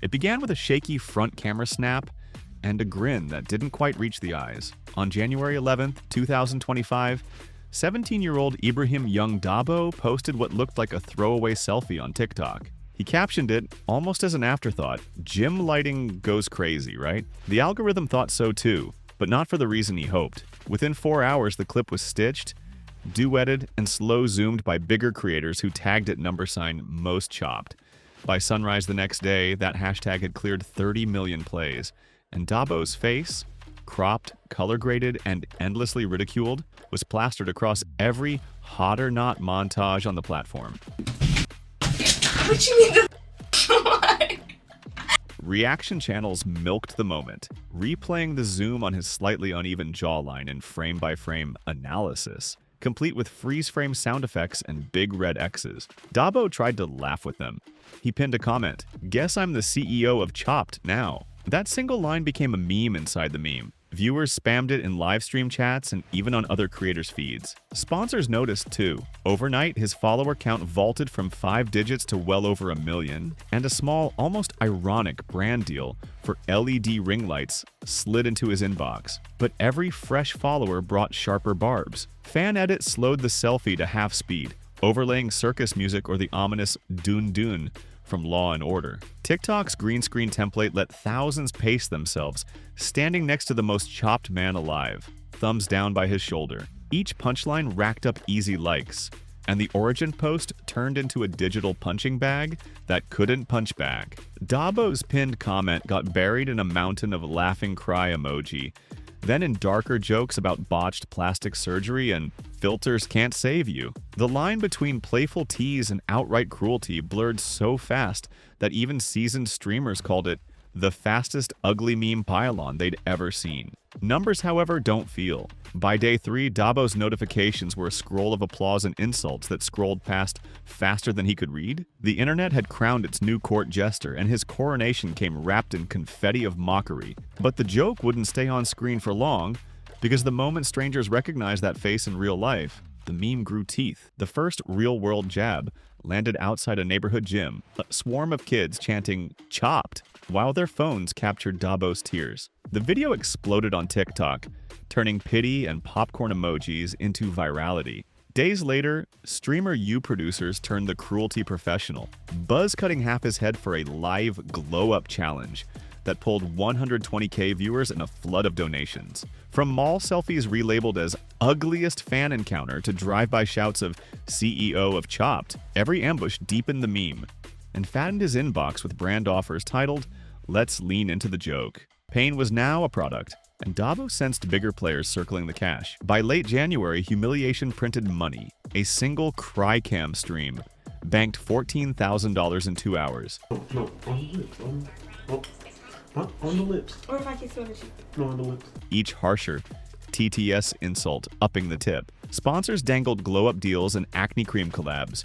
It began with a shaky front camera snap and a grin that didn't quite reach the eyes. On January 11, 2025, 17-year-old Ibrahim Young Dabo posted what looked like a throwaway selfie on TikTok. He captioned it, almost as an afterthought, "Gym lighting goes crazy, right?" The algorithm thought so too, but not for the reason he hoped. Within 4 hours, the clip was stitched, duetted, and slow-zoomed by bigger creators who tagged it #most chopped. By sunrise the next day, that hashtag had cleared 30 million plays, and Dabo's face, cropped, color-graded, and endlessly ridiculed, was plastered across every hot or not montage on the platform. What you mean the Reaction channels milked the moment, replaying the zoom on his slightly uneven jawline in frame-by-frame analysis, complete with freeze-frame sound effects and big red X's. Dabo tried to laugh with them. He pinned a comment, "Guess I'm the CEO of Chopped now." That single line became a meme inside the meme. Viewers spammed it in live stream chats and even on other creators' feeds. Sponsors noticed too. Overnight, his follower count vaulted from 5 digits to well over 1 million, and a small, almost ironic brand deal for LED ring lights slid into his inbox. But every fresh follower brought sharper barbs. Fan edit slowed the selfie to half speed, overlaying circus music or the ominous "dun dun" from Law and Order. TikTok's green screen template let thousands pace themselves, standing next to the most chopped man alive, thumbs down by his shoulder. Each punchline racked up easy likes, and the origin post turned into a digital punching bag that couldn't punch back. Dabo's pinned comment got buried in a mountain of laughing cry emoji, then in darker jokes about botched plastic surgery and filters can't save you. The line between playful tease and outright cruelty blurred so fast that even seasoned streamers called it the fastest ugly meme pile-on they'd ever seen. Numbers, however, don't feel. By day 3, Dabo's notifications were a scroll of applause and insults that scrolled past faster than he could read. The internet had crowned its new court jester, and his coronation came wrapped in confetti of mockery. But the joke wouldn't stay on screen for long, because the moment strangers recognized that face in real life, the meme grew teeth. The first real-world jab landed outside a neighborhood gym, a swarm of kids chanting "Chopped" while their phones captured Dabo's tears. The video exploded on TikTok, turning pity and popcorn emojis into virality. Days later, streamer U producers turned the cruelty professional, Buzz cutting half his head for a live glow-up challenge that pulled 120K viewers and a flood of donations. From mall selfies relabeled as ugliest fan encounter to drive-by shouts of CEO of Chopped, every ambush deepened the meme and fattened his inbox with brand offers titled, "Let's lean into the joke." Pain was now a product, and Dabo sensed bigger players circling the cash. By late January, humiliation printed money. A single cry-cam stream banked $14,000 in 2 hours. No, on the lips. On the lips. Or if I kiss you on the cheek. No, on the lips. Each harsher TTS insult upping the tip. Sponsors dangled glow-up deals and acne cream collabs.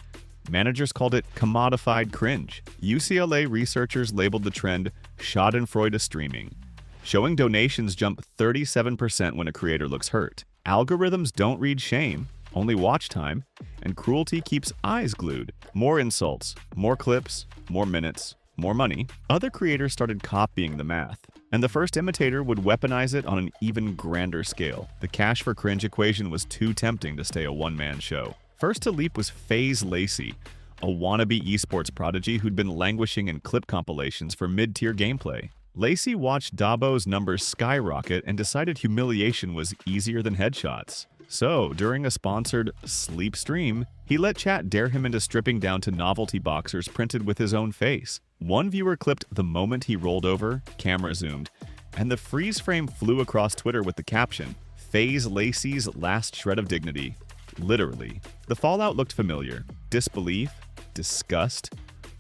Managers called it commodified cringe. UCLA researchers labeled the trend schadenfreude streaming, showing donations jump 37% when a creator looks hurt. Algorithms don't read shame, only watch time, and cruelty keeps eyes glued. More insults, more clips, more minutes, more money. Other creators started copying the math, and the first imitator would weaponize it on an even grander scale. The cash for cringe equation was too tempting to stay a one-man show. First to leap was FaZe Lacey, a wannabe esports prodigy who'd been languishing in clip compilations for mid-tier gameplay. Lacey watched Dabo's numbers skyrocket and decided humiliation was easier than headshots. So, during a sponsored sleep stream, he let chat dare him into stripping down to novelty boxers printed with his own face. One viewer clipped the moment he rolled over, camera zoomed, and the freeze frame flew across Twitter with the caption, "FaZe Lacey's last shred of dignity." Literally. The fallout looked familiar. Disbelief, disgust,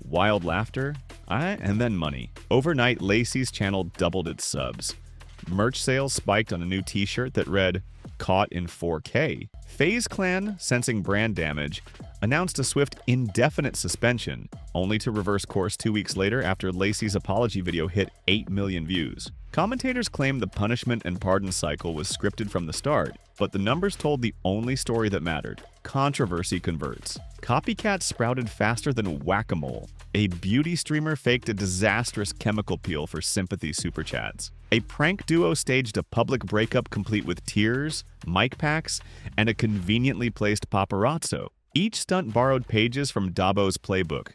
wild laughter, and then money. Overnight, Lacey's channel doubled its subs. Merch sales spiked on a new t-shirt that read, "Caught in 4K. FaZe Clan, sensing brand damage, announced a swift indefinite suspension, only to reverse course 2 weeks later after Lacey's apology video hit 8 million views. Commentators claimed the punishment and pardon cycle was scripted from the start, but the numbers told the only story that mattered. Controversy converts. Copycats sprouted faster than whack-a-mole. A beauty streamer faked a disastrous chemical peel for sympathy super chats. A prank duo staged a public breakup complete with tears, mic packs, and a conveniently placed paparazzo. Each stunt borrowed pages from Dabo's playbook.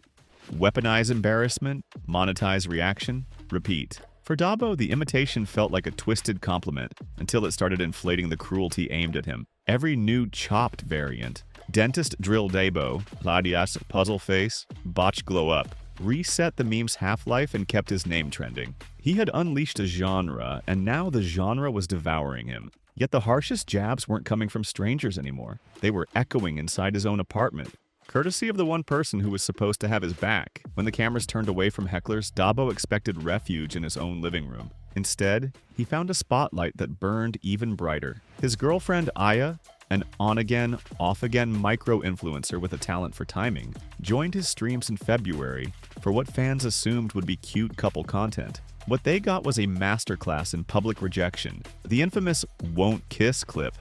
Weaponize embarrassment, monetize reaction, repeat. For Dabo, the imitation felt like a twisted compliment until it started inflating the cruelty aimed at him. Every new chopped variant, dentist drill Dabo, Ladias puzzle face, botch glow up, reset the meme's half-life and kept his name trending. He had unleashed a genre, and now the genre was devouring him. Yet the harshest jabs weren't coming from strangers anymore. They were echoing inside his own apartment, courtesy of the one person who was supposed to have his back. When the cameras turned away from hecklers, Dabo expected refuge in his own living room. Instead, he found a spotlight that burned even brighter. His girlfriend Aya, an on-again, off-again micro-influencer with a talent for timing, joined his streams in February for what fans assumed would be cute couple content. What they got was a masterclass in public rejection. The infamous "won't kiss" clip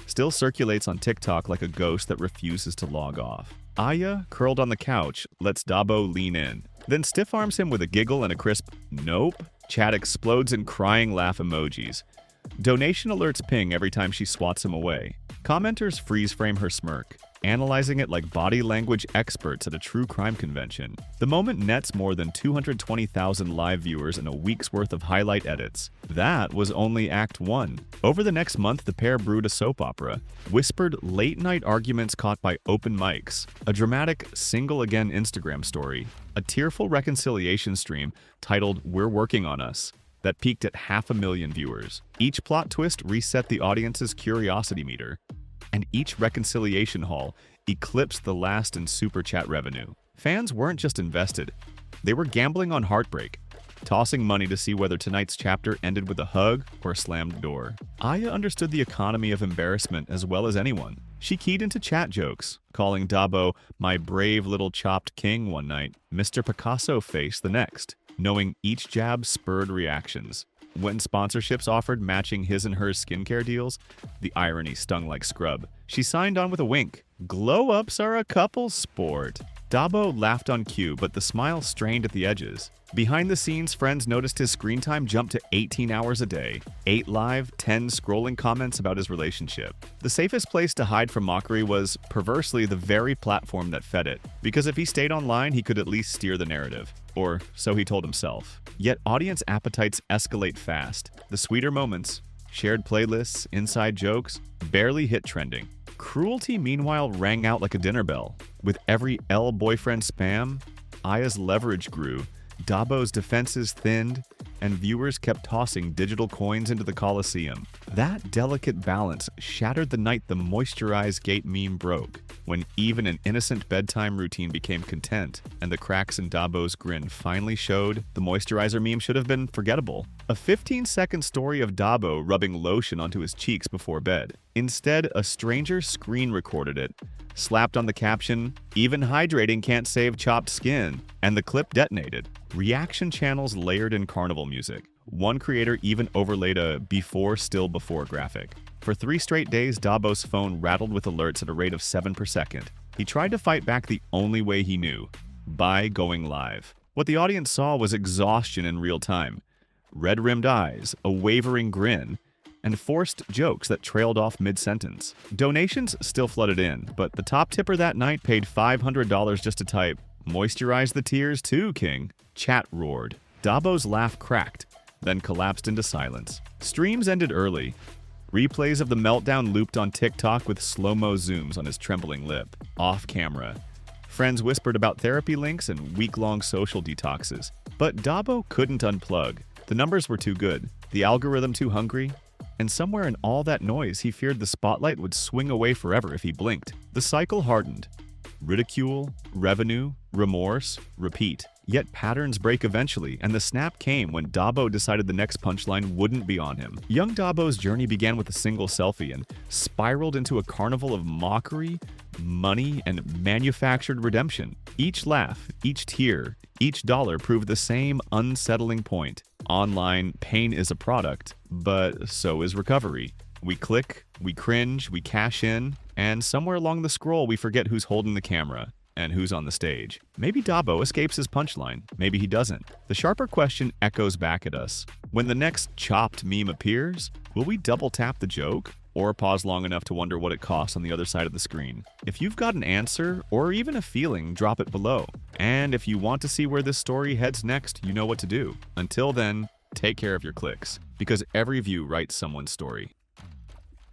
still circulates on TikTok like a ghost that refuses to log off. Aya, curled on the couch, lets Dabo lean in, then stiff-arms him with a giggle and a crisp "nope." Chat explodes in crying laugh emojis. Donation alerts ping every time she swats him away. Commenters freeze-frame her smirk, analyzing it like body language experts at a true crime convention. The moment nets more than 220,000 live viewers and a week's worth of highlight edits. That was only Act 1. Over the next month, the pair brewed a soap opera, whispered late-night arguments caught by open mics, a dramatic single-again Instagram story, a tearful reconciliation stream titled "We're Working on Us" that peaked at 500,000 viewers. Each plot twist reset the audience's curiosity meter, and each reconciliation haul eclipsed the last in super chat revenue. Fans weren't just invested, they were gambling on heartbreak, tossing money to see whether tonight's chapter ended with a hug or a slammed door. Aya understood the economy of embarrassment as well as anyone. She keyed into chat jokes, calling Dabo "my brave little chopped king" one night, Mr. Picasso face the next, knowing each jab spurred reactions. When sponsorships offered matching his and hers skincare deals, the irony stung like scrub. She signed on with a wink. Glow-ups are a couple's sport. Dabo laughed on cue, but the smile strained at the edges. Behind the scenes, friends noticed his screen time jumped to 18 hours a day, 8 live, 10 scrolling comments about his relationship. The safest place to hide from mockery was, perversely, the very platform that fed it, because if he stayed online, he could at least steer the narrative. Or so he told himself. Yet audience appetites escalate fast. The sweeter moments, shared playlists, inside jokes, barely hit trending. Cruelty, meanwhile, rang out like a dinner bell. With every boyfriend spam, Aya's leverage grew, Dabo's defenses thinned, and viewers kept tossing digital coins into the Coliseum. That delicate balance shattered the night the moisturize gate meme broke, when even an innocent bedtime routine became content, and the cracks in Dabo's grin finally showed the moisturizer meme should have been forgettable. A 15-second story of Dabo rubbing lotion onto his cheeks before bed. Instead, a stranger screen recorded it, slapped on the caption, "Even hydrating can't save chopped skin," and the clip detonated. Reaction channels layered in carnival music. One creator even overlaid a "before still before" graphic. For 3 straight days, Dabo's phone rattled with alerts at a rate of 7 per second. He tried to fight back the only way he knew, by going live. What the audience saw was exhaustion in real time. Red-rimmed eyes, a wavering grin, and forced jokes that trailed off mid-sentence. Donations still flooded in, but the top tipper that night paid $500 just to type, "Moisturize the tears too, King." Chat roared. Dabo's laugh cracked, then collapsed into silence. Streams ended early. Replays of the meltdown looped on TikTok with slow-mo zooms on his trembling lip, off camera. Friends whispered about therapy links and week-long social detoxes. But Dabo couldn't unplug. The numbers were too good, the algorithm too hungry, and somewhere in all that noise, he feared the spotlight would swing away forever if he blinked. The cycle hardened. Ridicule, revenue, remorse, repeat. Yet patterns break eventually, and the snap came when Dabo decided the next punchline wouldn't be on him. Young Dabo's journey began with a single selfie and spiraled into a carnival of mockery, money, and manufactured redemption. Each laugh, each tear, each dollar proved the same unsettling point. Online, pain is a product, but so is recovery. We click, we cringe, we cash in, and somewhere along the scroll we forget who's holding the camera and who's on the stage. Maybe Dabo escapes his punchline, maybe he doesn't. The sharper question echoes back at us. When the next chopped meme appears, will we double tap the joke? Or pause long enough to wonder what it costs on the other side of the screen? If you've got an answer, or even a feeling, drop it below. And if you want to see where this story heads next, you know what to do. Until then, take care of your clicks, because every view writes someone's story.